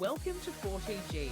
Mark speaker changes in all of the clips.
Speaker 1: Welcome to 40G.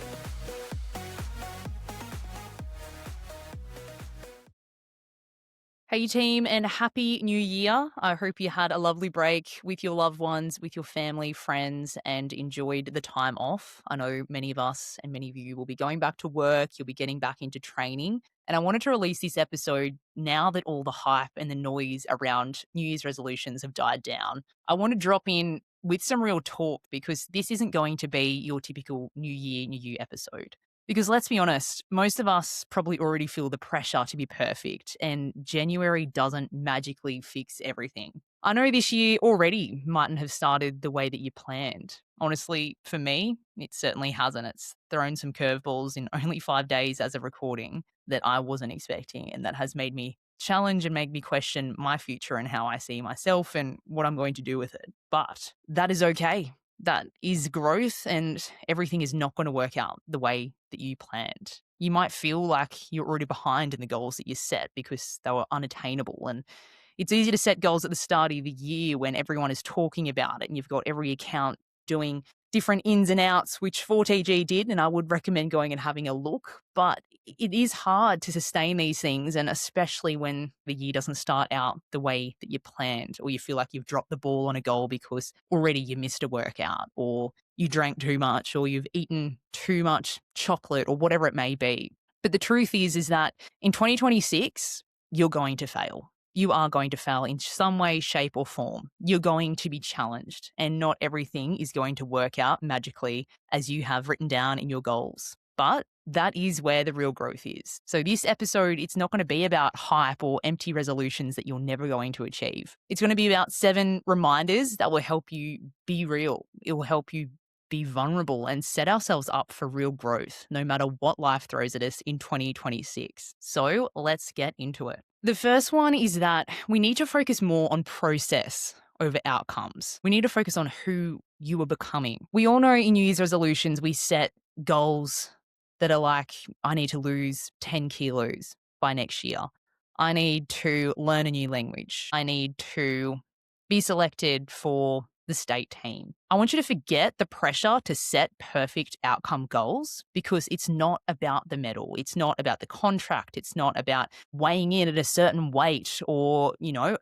Speaker 1: Hey team, and happy new year. I hope you had a lovely break with your loved ones, with your family, friends, and enjoyed the time off. I know many of us and many of you will be going back to work, you'll be getting back into training. And I wanted to release this episode now that all the hype and the noise around New Year's resolutions have died down. I want to drop in with some real talk because this isn't going to be your typical New Year, New You episode. Because let's be honest, most of us probably already feel the pressure to be perfect, and January doesn't magically fix everything. I know this year already mightn't have started the way that you planned. Honestly, for me, it certainly hasn't. It's thrown some curveballs in only 5 days as of recording that I wasn't expecting, and that has made me challenge and make me question my future and how I see myself and what I'm going to do with it. But that is okay. That is growth, and everything is not going to work out the way that you planned. You might feel like you're already behind in the goals that you set because they were unattainable. And it's easy to set goals at the start of the year when everyone is talking about it and you've got every account doing different ins and outs, which 4TG did, and I would recommend going and having a look. But it is hard to sustain these things, and especially when the year doesn't start out the way that you planned, or you feel like you've dropped the ball on a goal because already you missed a workout, or you drank too much, or you've eaten too much chocolate, or whatever it may be. But the truth is that in 2026, you're going to fail. You are going to fail in some way, shape, or form. You're going to be challenged, and not everything is going to work out magically as you have written down in your goals. But that is where the real growth is. So this episode, it's not going to be about hype or empty resolutions that you're never going to achieve. It's going to be about 7 reminders that will help you be real. It will help you be vulnerable and set ourselves up for real growth, no matter what life throws at us in 2026. So let's get into it. The first one is that we need to focus more on process over outcomes. We need to focus on who you are becoming. We all know in New Year's resolutions, we set goals that are like, I need to lose 10 kilos by next year. I need to learn a new language. I need to be selected for the state team. I want you to forget the pressure to set perfect outcome goals because it's not about the medal. It's not about the contract. It's not about weighing in at a certain weight or,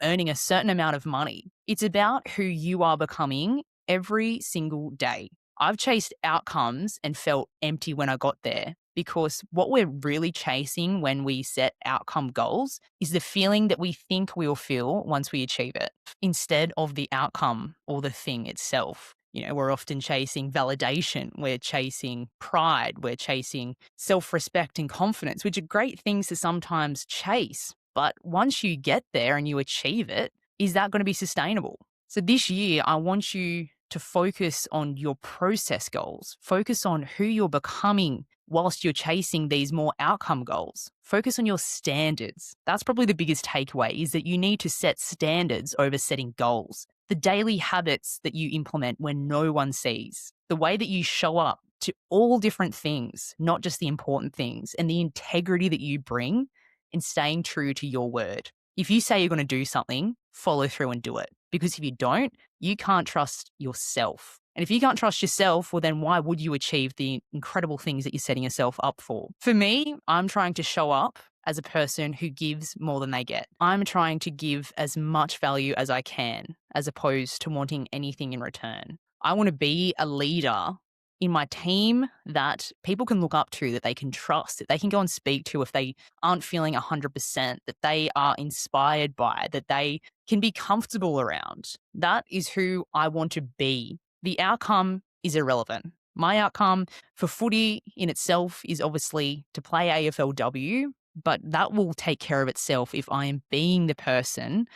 Speaker 1: earning a certain amount of money. It's about who you are becoming every single day. I've chased outcomes and felt empty when I got there because what we're really chasing when we set outcome goals is the feeling that we think we'll feel once we achieve it instead of the outcome or the thing itself. We're often chasing validation. We're chasing pride. We're chasing self-respect and confidence, which are great things to sometimes chase. But once you get there and you achieve it, is that going to be sustainable? So this year, I want you to focus on your process goals. Focus on who you're becoming whilst you're chasing these more outcome goals. Focus on your standards. That's probably the biggest takeaway, is that you need to set standards over setting goals. The daily habits that you implement when no one sees. The way that you show up to all different things, not just the important things, and the integrity that you bring in staying true to your word. If you say you're going to do something, follow through and do it. Because if you don't, you can't trust yourself. And if you can't trust yourself, well, then why would you achieve the incredible things that you're setting yourself up for? For me, I'm trying to show up as a person who gives more than they get. I'm trying to give as much value as I can, as opposed to wanting anything in return. I want to be a leader in my team that people can look up to, that they can trust, that they can go and speak to if they aren't feeling 100%, that they are inspired by, that they can be comfortable around. That is who I want to be. The outcome is irrelevant. My outcome for footy in itself is obviously to play AFLW, but that will take care of itself if I am being the person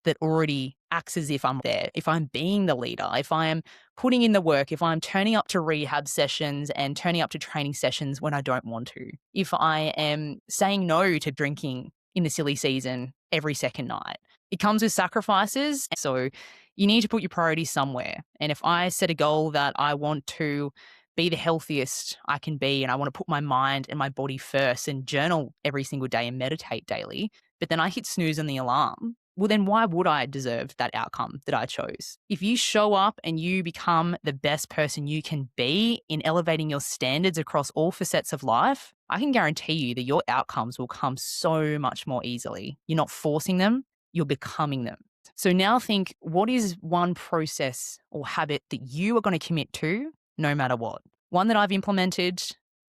Speaker 1: that already acts as if I'm there, if I'm being the leader, if I am putting in the work, if I'm turning up to rehab sessions and turning up to training sessions when I don't want to, if I am saying no to drinking in the silly season every second night. It comes with sacrifices, so you need to put your priorities somewhere. And if I set a goal that I want to be the healthiest I can be, and I want to put my mind and my body first and journal every single day and meditate daily, but then I hit snooze on the alarm, well, then why would I deserve that outcome that I chose? If you show up and you become the best person you can be in elevating your standards across all facets of life, I can guarantee you that your outcomes will come so much more easily. You're not forcing them, you're becoming them. So now think, what is one process or habit that you are going to commit to no matter what? One that I've implemented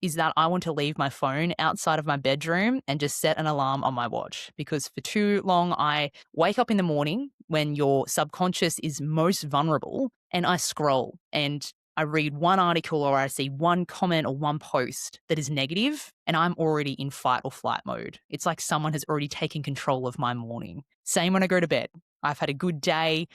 Speaker 1: is that I want to leave my phone outside of my bedroom and just set an alarm on my watch, because for too long I wake up in the morning when your subconscious is most vulnerable and I scroll and I read one article or I see one comment or one post that is negative and I'm already in fight or flight mode. It's like someone has already taken control of my morning. Same when I go to bed. I've had a good day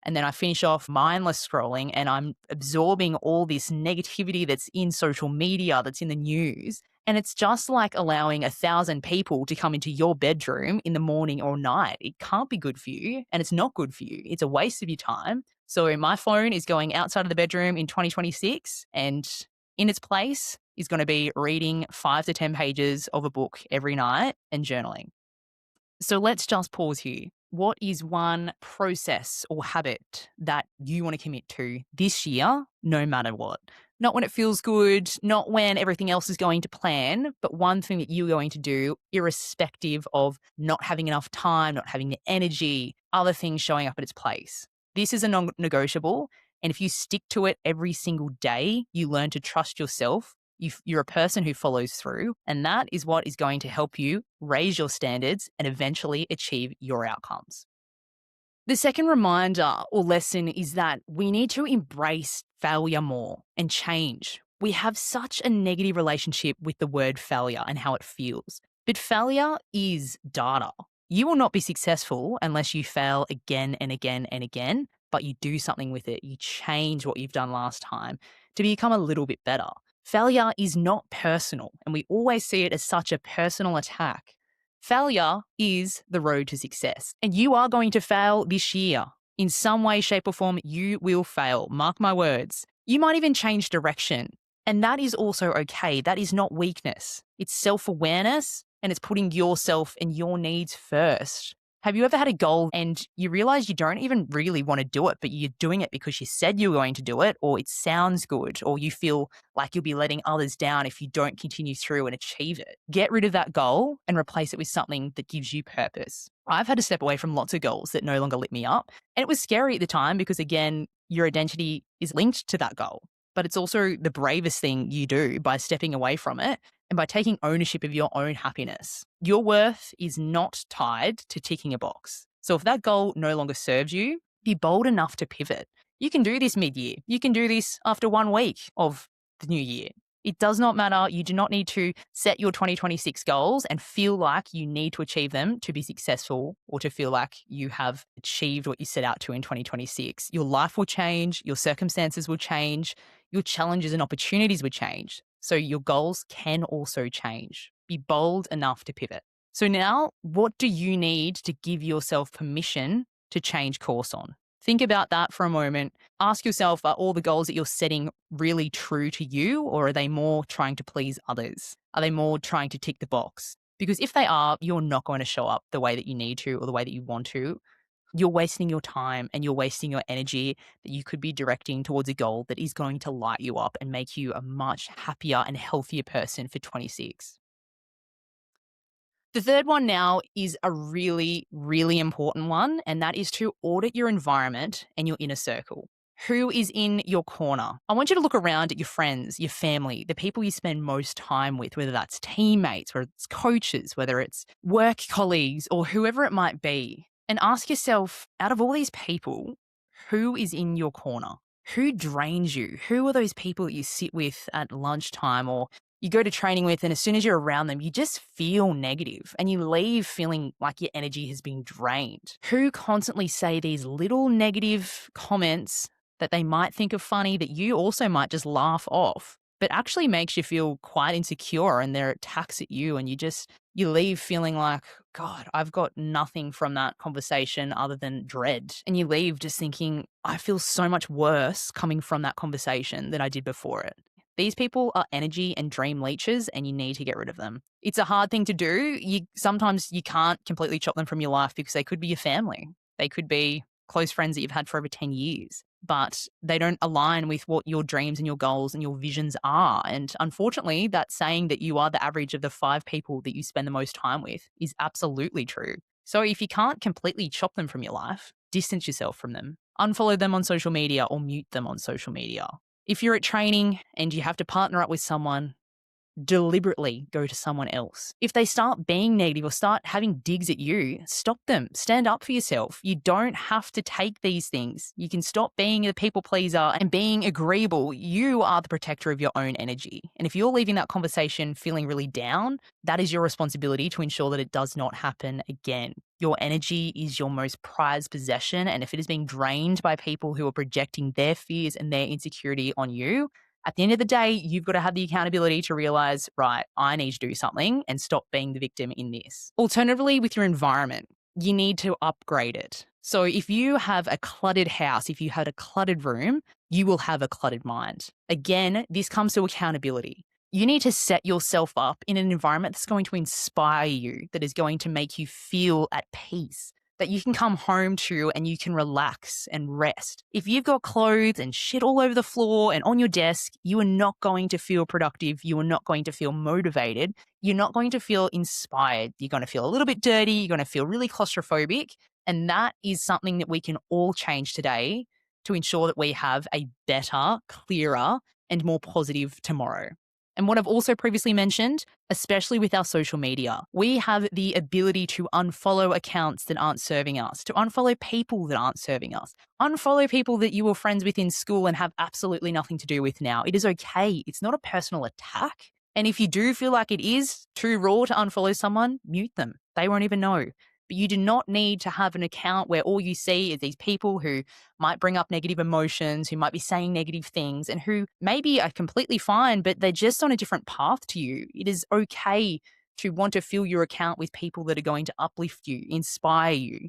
Speaker 1: and then I finish off mindless scrolling and I'm absorbing all this negativity that's in social media, that's in the news. And it's just like allowing 1,000 people to come into your bedroom in the morning or night. It can't be good for you and it's not good for you. It's a waste of your time. So my phone is going outside of the bedroom in 2026, and in its place is going to be reading 5 to 10 pages of a book every night and journaling. So let's just pause here. What is one process or habit that you want to commit to this year, no matter what? Not when it feels good, not when everything else is going to plan, but one thing that you're going to do, irrespective of not having enough time, not having the energy, other things showing up at its place. This is a non negotiable. And if you stick to it every single day, you learn to trust yourself. You're a person who follows through, and that is what is going to help you raise your standards and eventually achieve your outcomes. The second reminder or lesson is that we need to embrace failure more and change. We have such a negative relationship with the word failure and how it feels. But failure is data. You will not be successful unless you fail again and again and again, but you do something with it. You change what you've done last time to become a little bit better. Failure is not personal, and we always see it as such a personal attack. Failure is the road to success, and you are going to fail this year. In some way, shape, or form, you will fail. Mark my words. You might even change direction, and that is also okay. That is not weakness. It's self-awareness, and it's putting yourself and your needs first. Have you ever had a goal and you realize you don't even really want to do it, but you're doing it because you said you were going to do it, or it sounds good, or you feel like you'll be letting others down if you don't continue through and achieve it? Get rid of that goal and replace it with something that gives you purpose. I've had to step away from lots of goals that no longer lit me up. And it was scary at the time because, again, your identity is linked to that goal. But it's also the bravest thing you do by stepping away from it and by taking ownership of your own happiness. Your worth is not tied to ticking a box. So if that goal no longer serves you, be bold enough to pivot. You can do this mid-year. You can do this after 1 week of the new year. It does not matter. You do not need to set your 2026 goals and feel like you need to achieve them to be successful or to feel like you have achieved what you set out to in 2026. Your life will change. Your circumstances will change. Your challenges and opportunities will change. So your goals can also change. Be bold enough to pivot. So now, what do you need to give yourself permission to change course on? Think about that for a moment. Ask yourself, are all the goals that you're setting really true to you, or are they more trying to please others? Are they more trying to tick the box? Because if they are, you're not going to show up the way that you need to or the way that you want to. You're wasting your time and you're wasting your energy that you could be directing towards a goal that is going to light you up and make you a much happier and healthier person for 26. The third one now is a really, really important one, and that is to audit your environment and your inner circle. Who is in your corner? I want you to look around at your friends, your family, the people you spend most time with, whether that's teammates, whether it's coaches, whether it's work colleagues, or whoever it might be. And ask yourself, out of all these people, who is in your corner? Who drains you? Who are those people that you sit with at lunchtime or you go to training with, and as soon as you're around them, you just feel negative and you leave feeling like your energy has been drained? Who constantly say these little negative comments that they might think are funny that you also might just laugh off, but actually makes you feel quite insecure, and their attacks at you, and you leave feeling like, God, I've got nothing from that conversation other than dread. And you leave just thinking, I feel so much worse coming from that conversation than I did before it. These people are energy and dream leeches, and you need to get rid of them. It's a hard thing to do. Sometimes you can't completely chop them from your life because they could be your family. They could be close friends that you've had for over 10 years, but they don't align with what your dreams and your goals and your visions are. And unfortunately, that saying that you are the average of the 5 people that you spend the most time with is absolutely true. So if you can't completely chop them from your life, distance yourself from them. Unfollow them on social media or mute them on social media. If you're at training and you have to partner up with someone, deliberately go to someone else. If they start being negative or start having digs at you, stop them. Stand up for yourself. You don't have to take these things. You can stop being a people pleaser and being agreeable. You are the protector of your own energy. And if you're leaving that conversation feeling really down, that is your responsibility to ensure that it does not happen again. Your energy is your most prized possession. And if it is being drained by people who are projecting their fears and their insecurity on you, at the end of the day, you've got to have the accountability to realize, right, I need to do something and stop being the victim in this. Alternatively, with your environment, you need to upgrade it. So if you have a cluttered house, if you had a cluttered room, you will have a cluttered mind. Again, this comes to accountability. You need to set yourself up in an environment that's going to inspire you, that is going to make you feel at peace, that you can come home to and you can relax and rest. If you've got clothes and shit all over the floor and on your desk, you are not going to feel productive. You are not going to feel motivated. You're not going to feel inspired. You're going to feel a little bit dirty. You're going to feel really claustrophobic. And that is something that we can all change today to ensure that we have a better, clearer, and more positive tomorrow. And what I've also previously mentioned, especially with our social media, we have the ability to unfollow accounts that aren't serving us, to unfollow people that aren't serving us, unfollow people that you were friends with in school and have absolutely nothing to do with now. It is okay. It's not a personal attack. And if you do feel like it is too raw to unfollow someone, mute them. They won't even know. But you do not need to have an account where all you see is these people who might bring up negative emotions, who might be saying negative things, and who maybe are completely fine, but they're just on a different path to you. It is okay to want to fill your account with people that are going to uplift you, inspire you,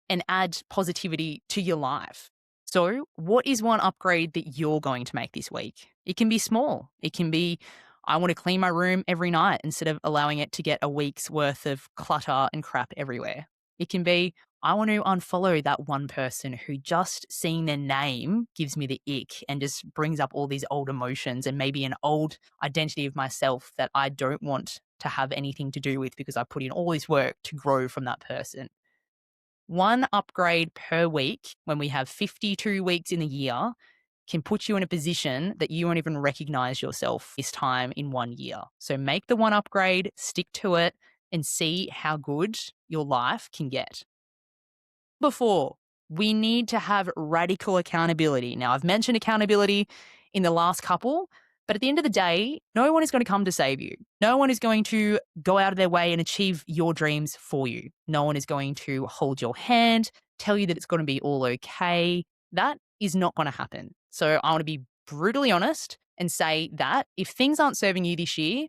Speaker 1: and add positivity to your life. So, what is one upgrade that you're going to make this week? It can be small. It can be, I want to clean my room every night instead of allowing it to get a week's worth of clutter and crap everywhere. It can be, I want to unfollow that one person who just seeing their name gives me the ick and just brings up all these old emotions and maybe an old identity of myself that I don't want to have anything to do with because I put in all this work to grow from that person. One upgrade per week when we have 52 weeks in the year can put you in a position that you won't even recognize yourself this time in 1 year. So make the one upgrade, stick to it, and see how good your life can get. Before, we need to have radical accountability. Now, I've mentioned accountability in the last couple, but at the end of the day, no one is going to come to save you. No one is going to go out of their way and achieve your dreams for you. No one is going to hold your hand, tell you that it's going to be all okay. That is not going to happen. So I want to be brutally honest and say that if things aren't serving you this year,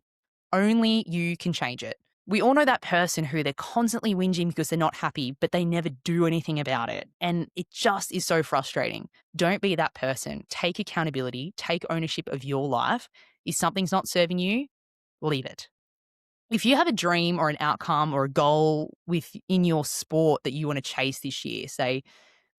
Speaker 1: only you can change it. We all know that person who they're constantly whinging because they're not happy, but they never do anything about it. And it just is so frustrating. Don't be that person. Take accountability, take ownership of your life. If something's not serving you, leave it. If you have a dream or an outcome or a goal within your sport that you want to chase this year, say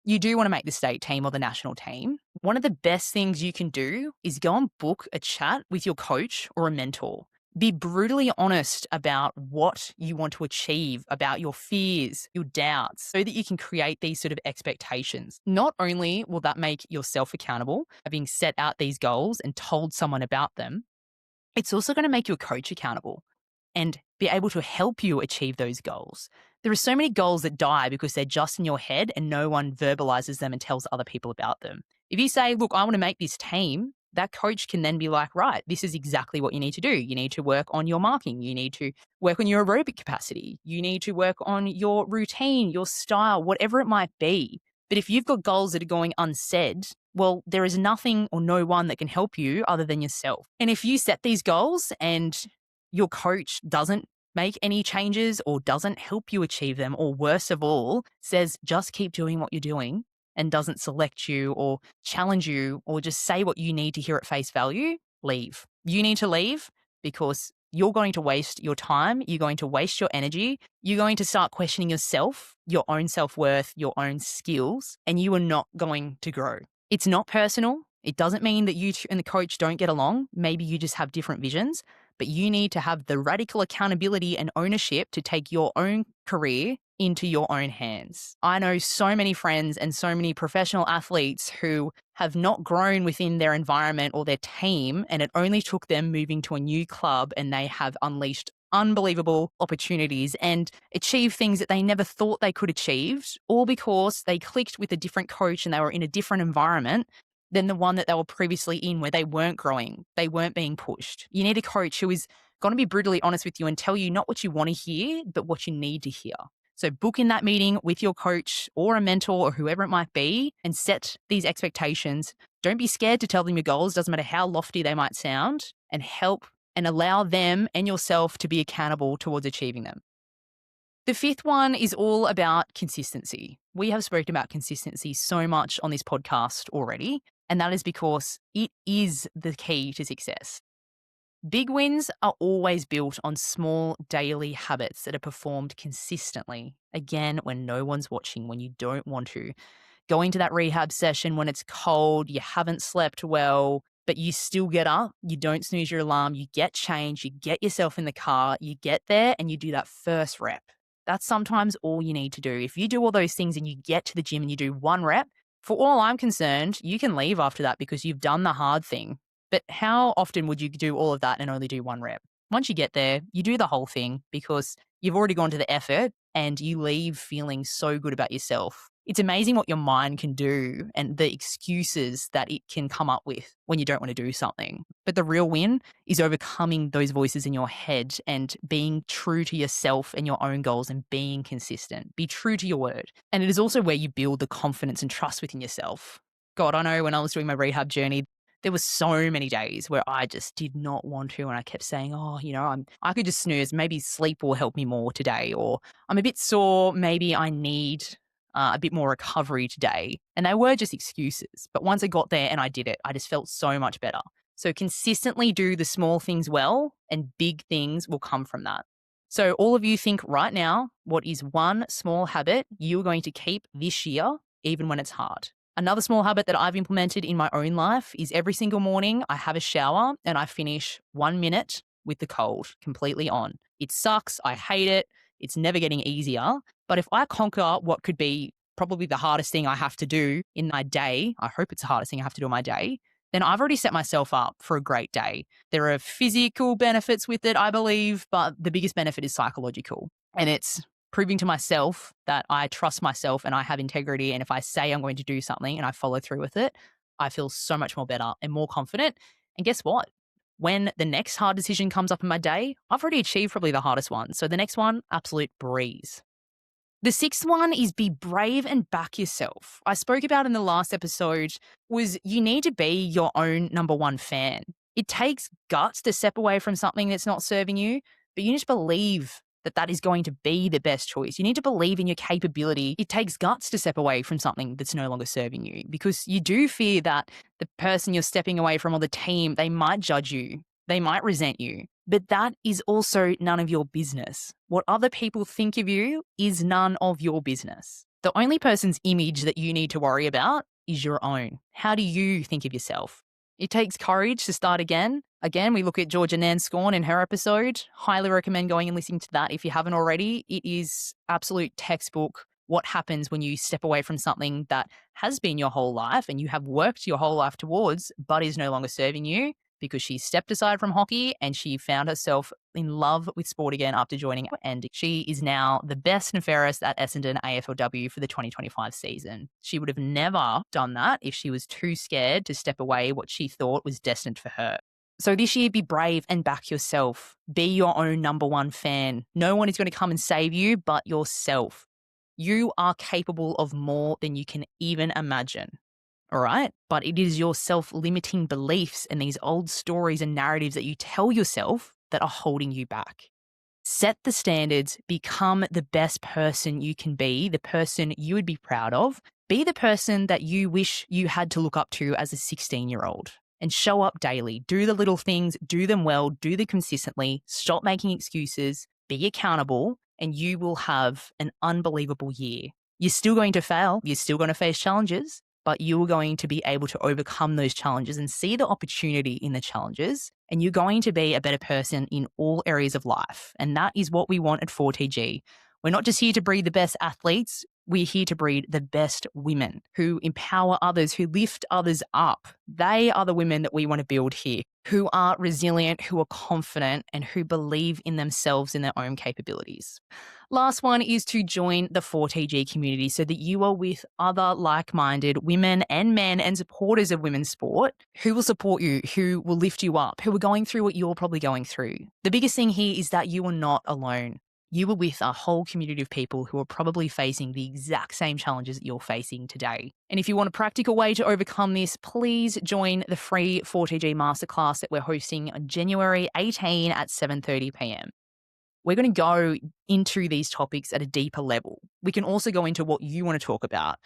Speaker 1: you do want to make the state team or the national team, one of the best things you can do is go and book a chat with your coach or a mentor. Be brutally honest about what you want to achieve, about your fears, your doubts, so that you can create these sort of expectations. Not only will that make yourself accountable, having set out these goals and told someone about them, it's also going to make your coach accountable and be able to help you achieve those goals. There are so many goals that die because they're just in your head and no one verbalizes them and tells other people about them. If you say, look, I want to make this team, that coach can then be like, right, this is exactly what you need to do. You need to work on your marking. You need to work on your aerobic capacity. You need to work on your routine, your style, whatever it might be. But if you've got goals that are going unsaid, well, there is nothing or no one that can help you other than yourself. And if you set these goals and your coach doesn't make any changes or doesn't help you achieve them, or worse of all, says just keep doing what you're doing and doesn't select you or challenge you or just say what you need to hear at face value, leave. You need to leave because you're going to waste your time. You're going to waste your energy. You're going to start questioning yourself, your own self-worth, your own skills, and you are not going to grow. It's not personal. It doesn't mean that you and the coach don't get along. Maybe you just have different visions, but you need to have the radical accountability and ownership to take your own career into your own hands. I know so many friends and so many professional athletes who have not grown within their environment or their team, and it only took them moving to a new club and they have unleashed unbelievable opportunities and achieved things that they never thought they could achieve, all because they clicked with a different coach and they were in a different environment than the one that they were previously in, where they weren't growing, they weren't being pushed. You need a coach who is going to be brutally honest with you and tell you not what you want to hear, but what you need to hear. So book in that meeting with your coach or a mentor or whoever it might be and set these expectations. Don't be scared to tell them your goals, doesn't matter how lofty they might sound, and help and allow them and yourself to be accountable towards achieving them. The fifth one is all about consistency. We have spoken about consistency so much on this podcast already, and that is because it is the key to success. Big wins are always built on small daily habits that are performed consistently. Again, when no one's watching, when you don't want to. Going to that rehab session when it's cold, you haven't slept well, but you still get up, you don't snooze your alarm, you get changed, you get yourself in the car, you get there and you do that first rep. That's sometimes all you need to do. If you do all those things and you get to the gym and you do one rep, for all I'm concerned, you can leave after that because you've done the hard thing. But how often would you do all of that and only do one rep? Once you get there, you do the whole thing because you've already gone to the effort and you leave feeling so good about yourself. It's amazing what your mind can do and the excuses that it can come up with when you don't want to do something. But the real win is overcoming those voices in your head and being true to yourself and your own goals and being consistent. Be true to your word. And it is also where you build the confidence and trust within yourself. God, I know when I was doing my rehab journey, there were so many days where I just did not want to, and I kept saying, I could just snooze. Maybe sleep will help me more today, or I'm a bit sore. Maybe I need a bit more recovery today. And they were just excuses. But once I got there and I did it, I just felt so much better. So consistently do the small things well, and big things will come from that. So all of you think right now, what is one small habit you're going to keep this year, even when it's hard? Another small habit that I've implemented in my own life is every single morning I have a shower and I finish 1 minute with the cold completely on. It sucks. I hate it. It's never getting easier. But if I conquer what could be probably the hardest thing I have to do in my day, I hope it's the hardest thing I have to do in my day, then I've already set myself up for a great day. There are physical benefits with it, I believe, but the biggest benefit is psychological. And it's proving to myself that I trust myself and I have integrity. And if I say I'm going to do something and I follow through with it, I feel so much more better and more confident. And guess what? When the next hard decision comes up in my day, I've already achieved probably the hardest one. So the next one, absolute breeze. The sixth one is be brave and back yourself. I spoke about in the last episode was you need to be your own number one fan. It takes guts to step away from something that's not serving you, but you need to believe that is going to be the best choice. You need to believe in your capability. It takes guts to step away from something that's no longer serving you because you do fear that the person you're stepping away from or the team, they might judge you. They might resent you. But that is also none of your business. What other people think of you is none of your business. The only person's image that you need to worry about is your own. How do you think of yourself? It takes courage to start again. Again, we look at Georgia Nan Scorn in her episode. Highly recommend going and listening to that if you haven't already. It is absolute textbook what happens when you step away from something that has been your whole life and you have worked your whole life towards, but is no longer serving you, because she stepped aside from hockey and she found herself in love with sport again after joining. And she is now the best and fairest at Essendon AFLW for the 2025 season. She would have never done that if she was too scared to step away what she thought was destined for her. So this year, be brave and back yourself. Be your own number one fan. No one is going to come and save you but yourself. You are capable of more than you can even imagine. All right? But it is your self-limiting beliefs and these old stories and narratives that you tell yourself that are holding you back. Set the standards, become the best person you can be, the person you would be proud of. Be the person that you wish you had to look up to as a 16-year-old. and show up daily. Do the little things, do them well, do them consistently, stop making excuses, be accountable, and you will have an unbelievable year. You're still going to fail. You're still going to face challenges, but you're going to be able to overcome those challenges and see the opportunity in the challenges. And you're going to be a better person in all areas of life. And that is what we want at 4TG. We're not just here to breed the best athletes. We're here to breed the best women who empower others, who lift others up. They are the women that we want to build here, who are resilient, who are confident, and who believe in themselves and their own capabilities. Last one is to join the 4TG community so that you are with other like-minded women and men and supporters of women's sport who will support you, who will lift you up, who are going through what you're probably going through. The biggest thing here is that you are not alone. You are with a whole community of people who are probably facing the exact same challenges that you're facing today. And if you want a practical way to overcome this, please join the free 4TG masterclass that we're hosting on January 18 at 7:30 p.m. We're going to go into these topics at a deeper level. We can also go into what you want to talk about.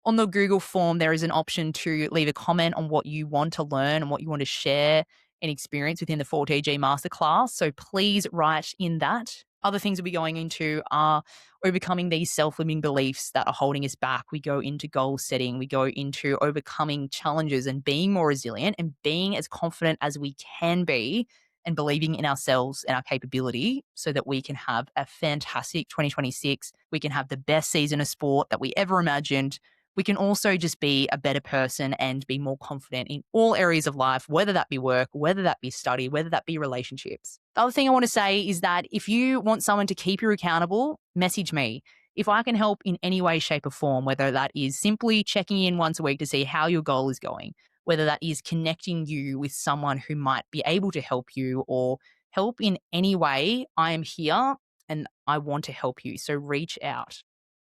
Speaker 1: On the Google form, there is an option to leave a comment on what you want to learn and what you want to share and experience within the 4TG masterclass. So please write in that. Other things we'll be going into are overcoming these self-limiting beliefs that are holding us back. We go into goal setting. We go into overcoming challenges and being more resilient and being as confident as we can be and believing in ourselves and our capability so that we can have a fantastic 2026. We can have the best season of sport that we ever imagined. We can also just be a better person and be more confident in all areas of life, whether that be work, whether that be study, whether that be relationships. The other thing I want to say is that if you want someone to keep you accountable, message me. If I can help in any way, shape, or form, whether that is simply checking in once a week to see how your goal is going, whether that is connecting you with someone who might be able to help you or help in any way, I am here and I want to help you. So reach out.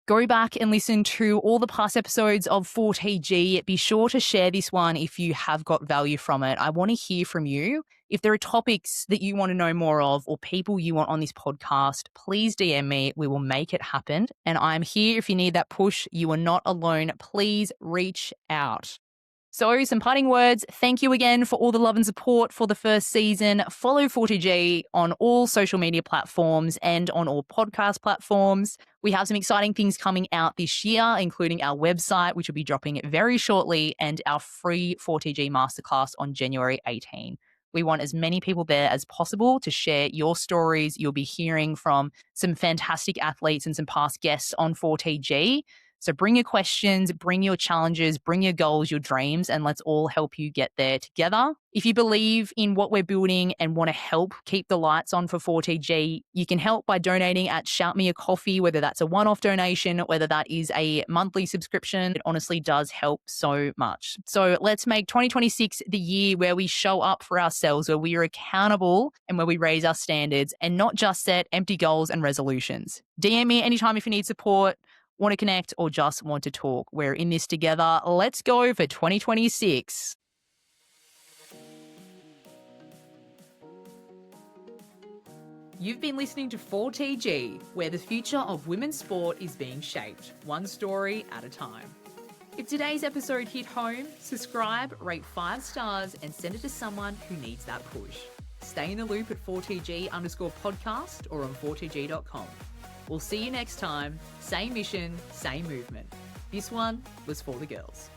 Speaker 1: Go back and listen to all the past episodes of 4TG. Be sure to share this one if you have got value from it. I want to hear from you. If there are topics that you want to know more of or people you want on this podcast, please DM me. We will make it happen. And I'm here if you need that push. You are not alone. Please reach out. So some parting words. Thank you again for all the love and support for the first season. Follow 4TG on all social media platforms and on all podcast platforms. We have some exciting things coming out this year, including our website, which will be dropping very shortly, and our free 4TG masterclass on January 18. We want as many people there as possible to share your stories. You'll be hearing from some fantastic athletes and some past guests on 4TG. So bring your questions, bring your challenges, bring your goals, your dreams, and let's all help you get there together. If you believe in what we're building and want to help keep the lights on for 4TG, you can help by donating at Shout Me a Coffee, whether that's a one-off donation, whether that is a monthly subscription. It honestly does help so much. So let's make 2026 the year where we show up for ourselves, where we are accountable and where we raise our standards and not just set empty goals and resolutions. DM me anytime if you need support, want to connect, or just want to talk. We're in this together. Let's go for 2026. You've been listening to 4TG, where the future of women's sport is being shaped, one story at a time. If today's episode hit home, subscribe, rate 5 stars, and send it to someone who needs that push. Stay in the loop at 4TG_podcast or on 4TG.com. We'll see you next time. Same mission, same movement. This one was for the girls.